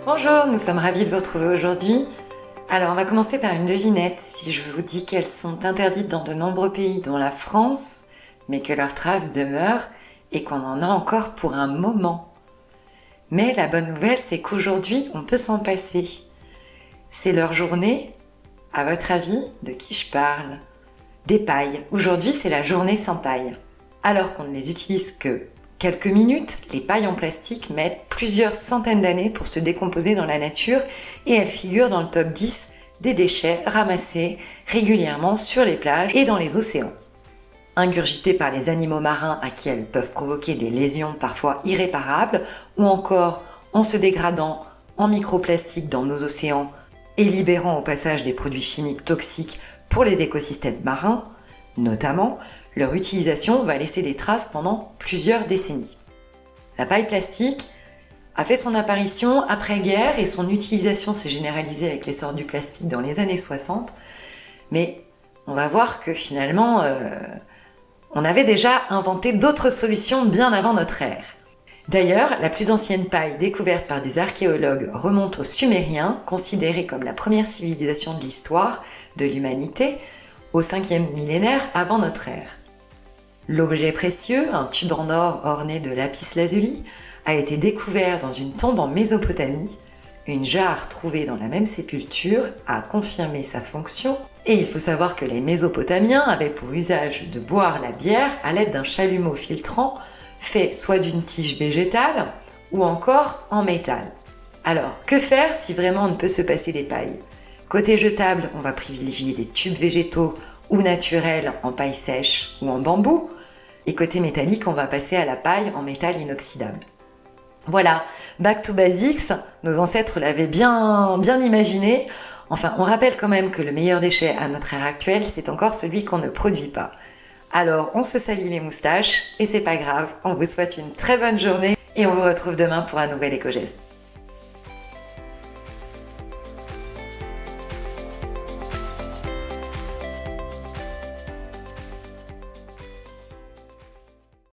Bonjour, nous sommes ravis de vous retrouver aujourd'hui. Alors, on va commencer par une devinette. Si je vous dis qu'elles sont interdites dans de nombreux pays, dont la France, mais que leurs traces demeurent et qu'on en a encore pour un moment. Mais la bonne nouvelle, c'est qu'aujourd'hui, on peut s'en passer. C'est leur journée. À votre avis, de qui je parle? Des pailles. Aujourd'hui, c'est la journée sans paille. Alors qu'on ne les utilise que quelques minutes, les pailles en plastique mettent plusieurs centaines d'années pour se décomposer dans la nature et elles figurent dans le top 10 des déchets ramassés régulièrement sur les plages et dans les océans. Ingurgitées par les animaux marins à qui elles peuvent provoquer des lésions parfois irréparables ou encore en se dégradant en microplastiques dans nos océans et libérant au passage des produits chimiques toxiques pour les écosystèmes marins, notamment, leur utilisation va laisser des traces pendant plusieurs décennies. La paille plastique a fait son apparition après-guerre et son utilisation s'est généralisée avec l'essor du plastique dans les années 60, mais on va voir que finalement, on avait déjà inventé d'autres solutions bien avant notre ère. D'ailleurs, la plus ancienne paille découverte par des archéologues remonte aux Sumériens, considérés comme la première civilisation de l'histoire de l'humanité, au 5e millénaire avant notre ère. L'objet précieux, un tube en or orné de lapis-lazuli, a été découvert dans une tombe en Mésopotamie. Une jarre trouvée dans la même sépulture a confirmé sa fonction, et il faut savoir que les Mésopotamiens avaient pour usage de boire la bière à l'aide d'un chalumeau filtrant fait soit d'une tige végétale ou encore en métal. Alors, que faire si vraiment on ne peut se passer des pailles? Côté jetable, on va privilégier les tubes végétaux ou naturels en paille sèche ou en bambou. Et côté métallique, on va passer à la paille en métal inoxydable. Voilà, back to basics, nos ancêtres l'avaient bien imaginé. Enfin, on rappelle quand même que le meilleur déchet à notre ère actuelle, c'est encore celui qu'on ne produit pas. Alors, on se salit les moustaches, et c'est pas grave, on vous souhaite une très bonne journée, et on vous retrouve demain pour un nouvel éco-geste.